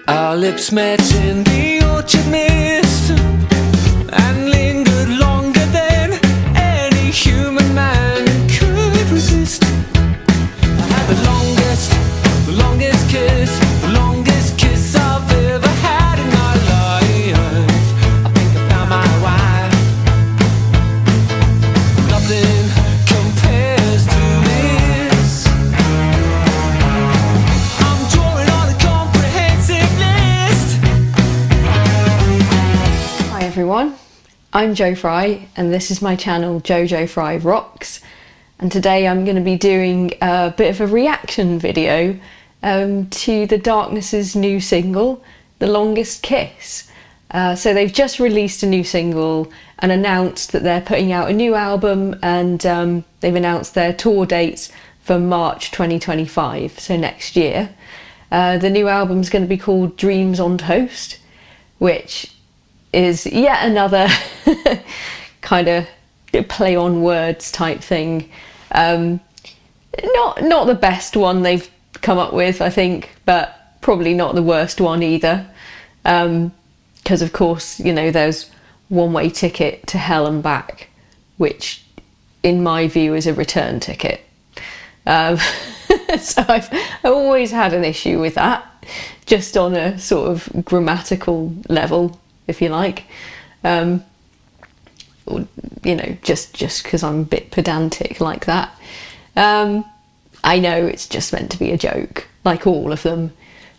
Our lips met in the orchard mist and lingered longer than any human man could resist. I had the longest kiss I've ever had in my life. I think about my wife. Nothing compares to this. I'm drawing on a comprehensive list. Hi everyone, I'm Jo Fry and this is my channel Jojo Fry Rocks, and today I'm going to be doing a bit of a reaction video to The Darkness's new single, The Longest Kiss. So they've just released a new single and announced that they're putting out a new album, and they've announced their tour dates for March 2025, so next year. The new album's going to be called Dreams on Toast, which is yet another kind of play on words type thing. Not the best one they've come up with, I think, but probably not the worst one either. Because of course, you know, there's One Way Ticket to Hell and Back, which in my view is a return ticket. So I've always had an issue with that, just on a sort of grammatical level, if you like. Or, you know, just because I'm a bit pedantic like that. I know it's just meant to be a joke, like all of them.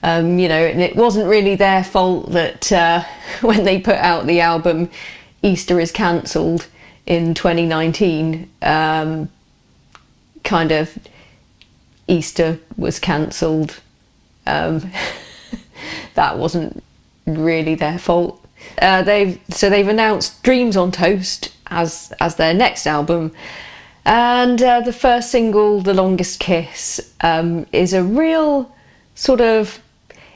You know, and it wasn't really their fault that when they put out the album Easter is Cancelled in 2019, kind of Easter was cancelled. That wasn't really their fault. They've announced Dreams on Toast as their next album, and the first single, The Longest Kiss, is a real sort of,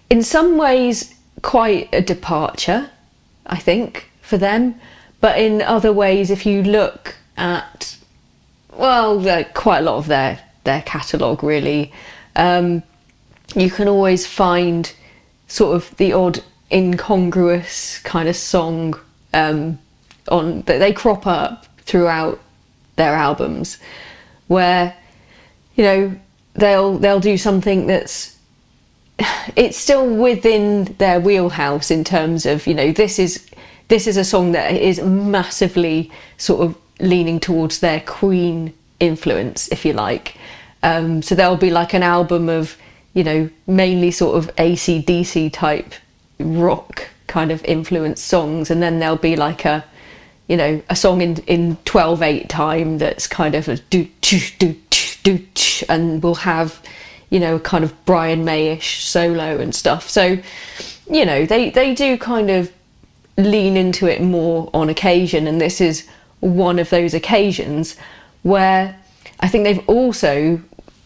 in some ways, quite a departure, I think, for them. But in other ways, if you look at, well, quite a lot of their catalogue, really, you can always find sort of the odd incongruous kind of song that they crop up throughout their albums, where, you know, they'll do something that's, it's still within their wheelhouse in terms of, you know, this is a song that is massively sort of leaning towards their Queen influence, if you like. So there'll be like an album of, you know, mainly sort of AC/DC type rock kind of influenced songs, and then there'll be like a, you know, a song in 12/8 time that's kind of a do and we'll have, you know, a kind of Brian May-ish solo and stuff. So, you know, they do kind of lean into it more on occasion, and this is one of those occasions where I think they've also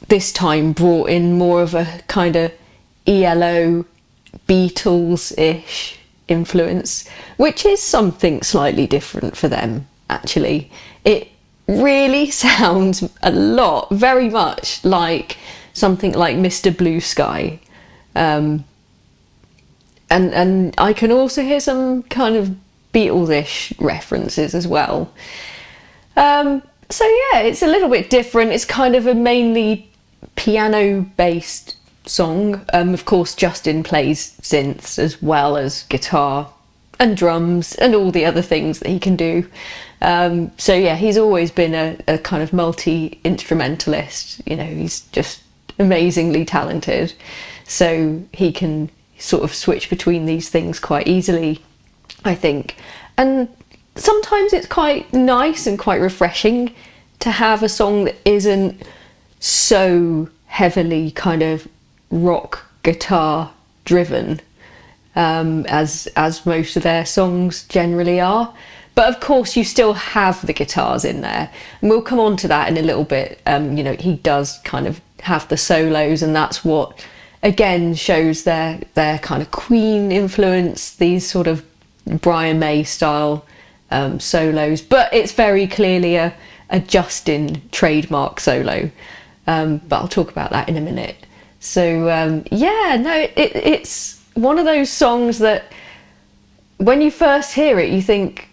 this time brought in more of a kind of ELO Beatles-ish influence, which is something slightly different for them, actually. It really sounds a lot, very much like something like Mr. Blue Sky. And I can also hear some kind of Beatles-ish references as well. So yeah, it's a little bit different. It's kind of a mainly piano-based song. Of course, Justin plays synths as well as guitar and drums and all the other things that he can do. So yeah, he's always been a kind of multi-instrumentalist. You know, he's just amazingly talented. So he can sort of switch between these things quite easily, I think. And sometimes it's quite nice and quite refreshing to have a song that isn't so heavily kind of rock guitar driven, as most of their songs generally are. But of course you still have the guitars in there, and we'll come on to that in a little bit. You know, he does kind of have the solos, and that's what again shows their kind of Queen influence, these sort of Brian May style solos, but it's very clearly a Justin trademark solo. But I'll talk about that in a minute. So yeah, no, it's one of those songs that when you first hear it, you think,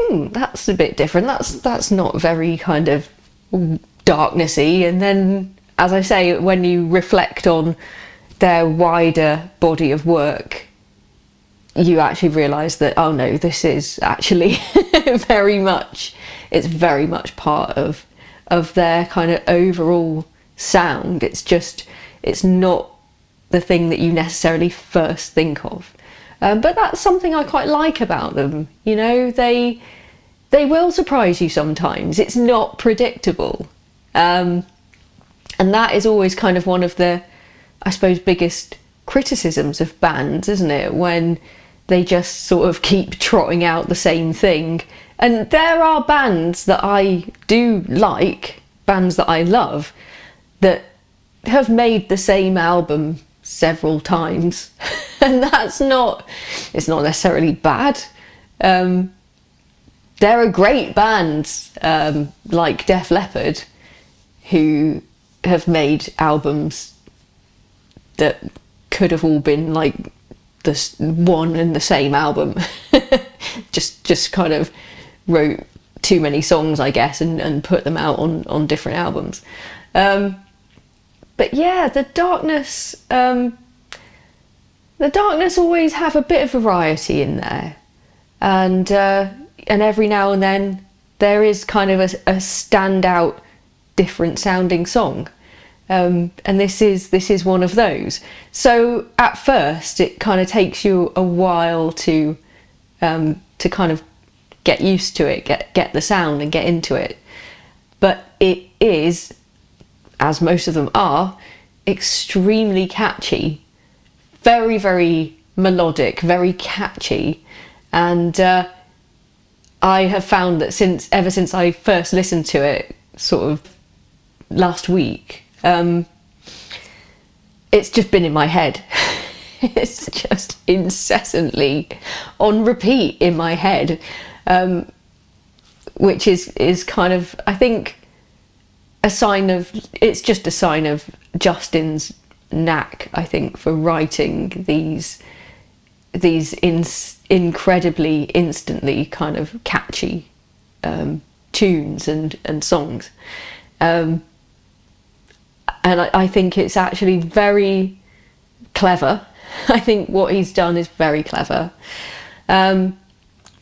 that's a bit different. That's not very kind of darknessy. And then, as I say, when you reflect on their wider body of work, you actually realise that, oh no, this is actually very much part of their kind of overall sound. It's not the thing that you necessarily first think of. But that's something I quite like about them. You know, they will surprise you sometimes. It's not predictable. And that is always kind of one of the, I suppose, biggest criticisms of bands, isn't it? When they just sort of keep trotting out the same thing. And there are bands that I do like, bands that I love, that have made the same album several times. And it's not necessarily bad. There are great bands like Def Leppard who have made albums that could have all been like this one and the same album. just kind of wrote too many songs, I guess, and put them out on different albums. But yeah, the Darkness always have a bit of variety in there, and every now and then there is kind of a standout, different sounding song, and this is one of those. So at first, it kind of takes you a while to kind of get used to it, get the sound and get into it. But it is, as most of them are, extremely catchy, very, very melodic, very catchy. And I have found that ever since I first listened to it, sort of last week, it's just been in my head. It's just incessantly on repeat in my head, which is kind of, I think, it's just a sign of Justin's knack, I think, for writing these incredibly, instantly kind of catchy tunes and songs. And I think it's actually very clever. I think what he's done is very clever.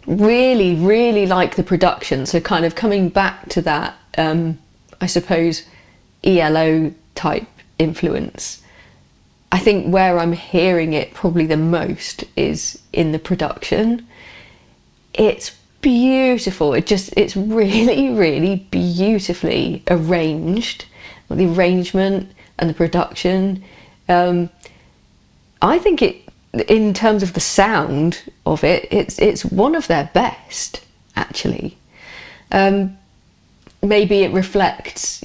Really, really like the production. So kind of coming back to that, I suppose, ELO type influence. I think where I'm hearing it probably the most is in the production. It's beautiful. It's really, really beautifully arranged. The arrangement and the production. I think in terms of the sound of it, it's one of their best, actually. Maybe it reflects,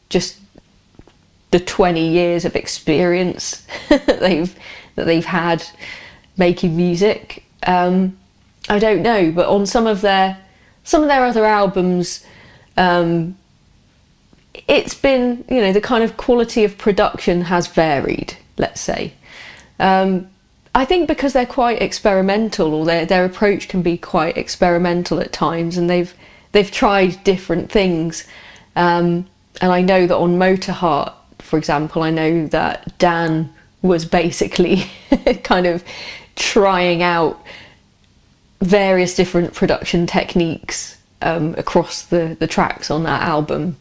just the 20 years of experience that they've had making music. I don't know, but on some of their other albums, it's been, the kind of quality of production has varied, let's say. I think because they're quite experimental, or their approach can be quite experimental at times, and they've tried different things. And I know that on Motorheart, for example, I know that Dan was basically kind of trying out various different production techniques across the tracks on that album,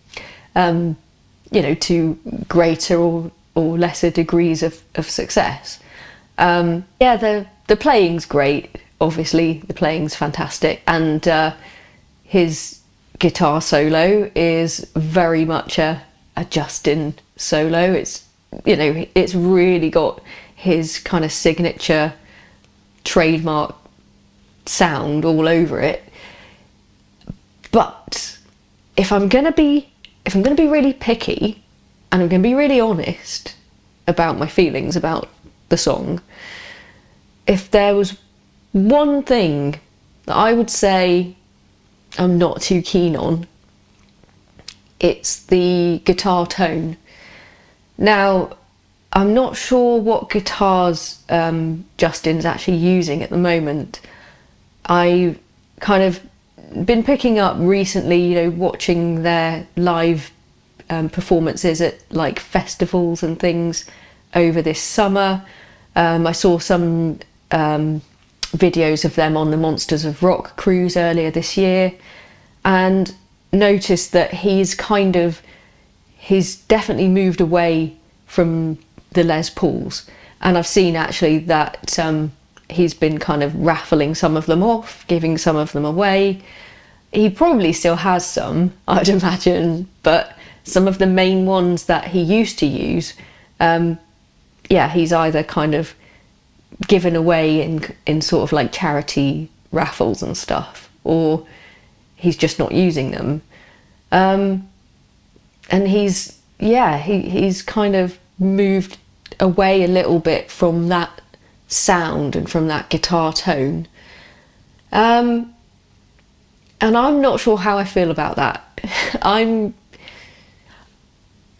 to greater or lesser degrees of success. The playing's great, obviously, the playing's fantastic, and his guitar solo is very much a Justin solo. It's really got his kind of signature trademark sound all over it. But if I'm gonna be really picky, and I'm gonna be really honest about my feelings about the song, if there was one thing that I would say I'm not too keen on, it's the guitar tone. Now, I'm not sure what guitars Justin's actually using at the moment. I kind of been picking up recently, you know, watching their live performances at like festivals and things over this summer. I saw some videos of them on the Monsters of Rock cruise earlier this year, and noticed that he's definitely moved away from the Les Pauls, and I've seen actually that he's been kind of raffling some of them off, giving some of them away. He probably still has some, I'd imagine, but some of the main ones that he used to use, he's either kind of given away in sort of like charity raffles and stuff, or he's just not using them. And he's kind of moved away a little bit from that sound and from that guitar tone. And I'm not sure how I feel about that. I'm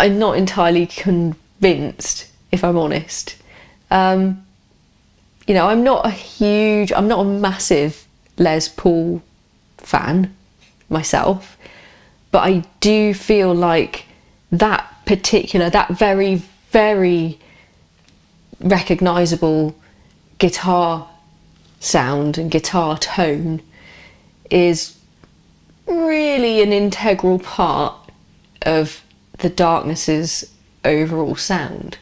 not entirely convinced, if I'm honest. You know, I'm not a massive Les Paul fan myself, but I do feel like that very, very recognisable guitar sound and guitar tone is really an integral part of the Darkness's overall sound.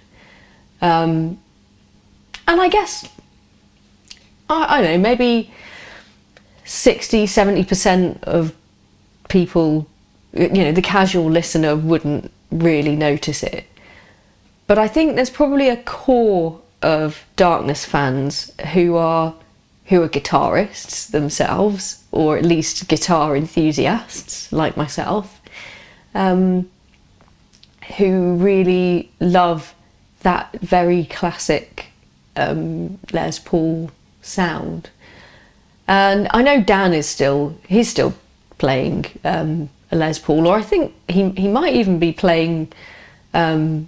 And I guess, I don't know, maybe 60-70% of people, you know, the casual listener wouldn't really notice it. But I think there's probably a core of Darkness fans who are guitarists themselves, or at least guitar enthusiasts like myself, who really love that very classic Les Paul sound. And I know Dan he's still playing a Les Paul, or I think he might even be playing a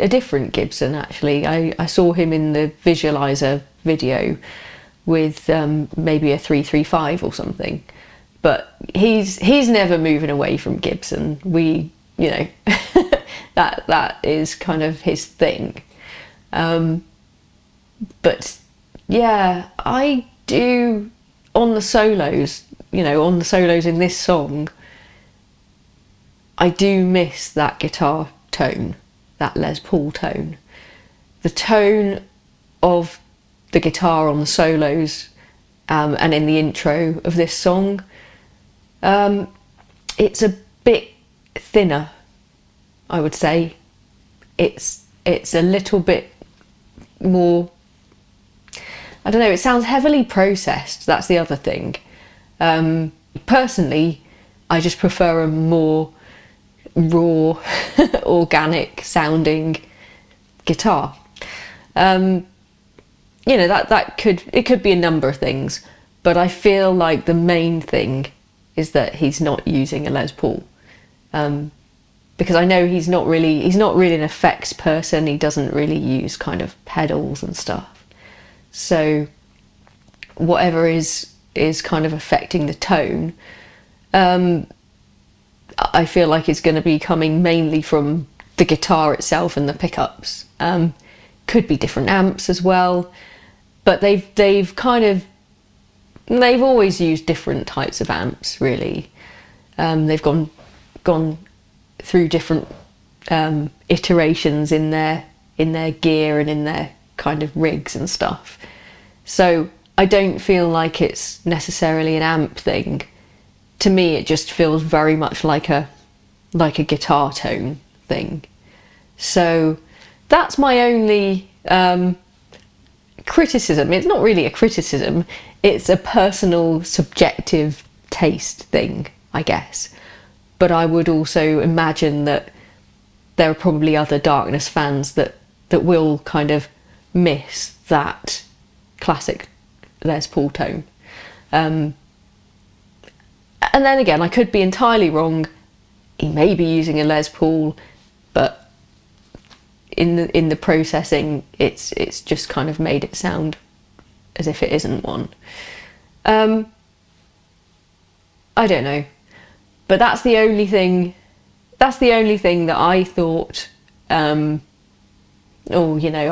different Gibson actually. I saw him in the Visualizer video with maybe a 335 or something, but he's never moving away from Gibson. You know, that is kind of his thing. But yeah, I do on the solos in this song, I do miss that guitar tone, that Les Paul tone. The tone of the guitar on the solos and in the intro of this song, it's a bit thinner, I would say. It's a little bit more, I don't know, it sounds heavily processed, that's the other thing. Personally, I just prefer a more raw, organic sounding guitar. You know, it could be a number of things, but I feel like the main thing is that he's not using a Les Paul. Because I know he's not really an effects person. He doesn't really use kind of pedals and stuff. So whatever is kind of affecting the tone, I feel like it's going to be coming mainly from the guitar itself and the pickups. Could be different amps as well, but they've always used different types of amps really. They've gone through different iterations in their gear and in their kind of rigs and stuff. So I don't feel like it's necessarily an amp thing. To me, it just feels very much like a guitar tone thing. So that's my only criticism. It's not really a criticism, it's a personal subjective taste thing, I guess. But I would also imagine that there are probably other Darkness fans that will kind of miss that classic Les Paul tone. And then again, I could be entirely wrong. He may be using a Les Paul, but in the processing, it's just kind of made it sound as if it isn't one. I don't know, but that's the only thing that I thought, I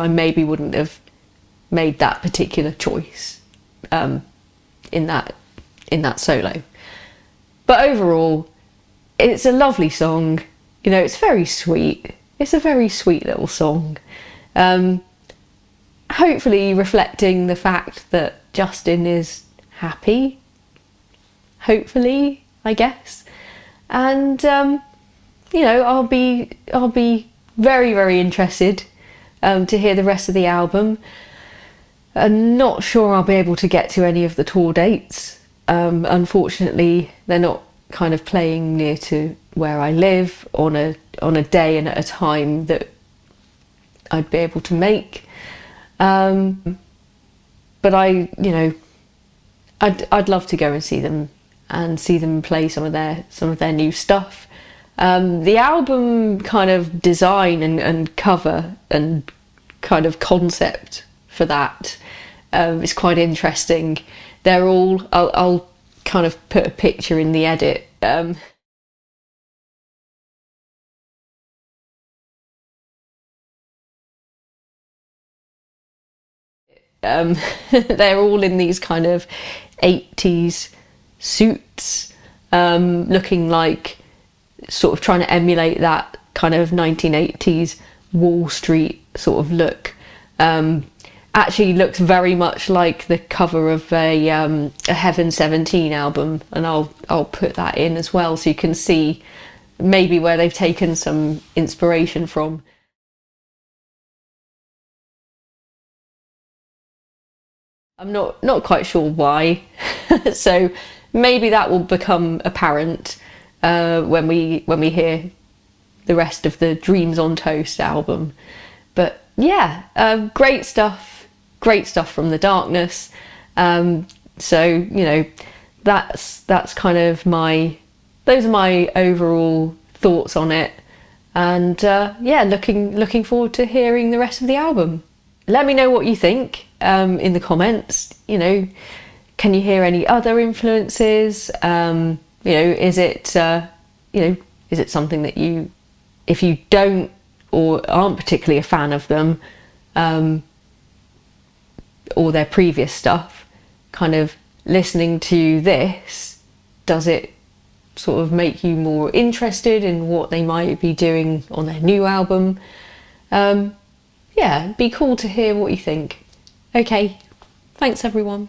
maybe wouldn't have made that particular choice in that solo. But overall, it's a lovely song. It's very sweet. It's a very sweet little song. Hopefully reflecting the fact that Justin is happy. Hopefully, I guess. And I'll be very, very interested to hear the rest of the album. I'm not sure I'll be able to get to any of the tour dates. Unfortunately, they're not kind of playing near to where I live on a day and at a time that I'd be able to make. But I'd love to go and see them play some of their new stuff. The album kind of design and cover and kind of concept for that is quite interesting. They're all, I'll kind of put a picture in the edit. They're all in these kind of 80s suits, looking like, sort of trying to emulate that kind of 1980s Wall Street sort of look. Actually looks very much like the cover of a Heaven 17 album, and I'll put that in as well so you can see maybe where they've taken some inspiration from. I'm not quite sure why, so maybe that will become apparent when we hear the rest of the Dreams on Toast album. But yeah, great stuff from The Darkness. So that's kind of those are my overall thoughts on it, and looking forward to hearing the rest of the album. Let me know what you think in the comments. Can you hear any other influences? Is it something that you, if you don't or aren't particularly a fan of them, or their previous stuff, kind of listening to this, does it sort of make you more interested in what they might be doing on their new album? It'd be cool to hear what you think. Okay, thanks everyone.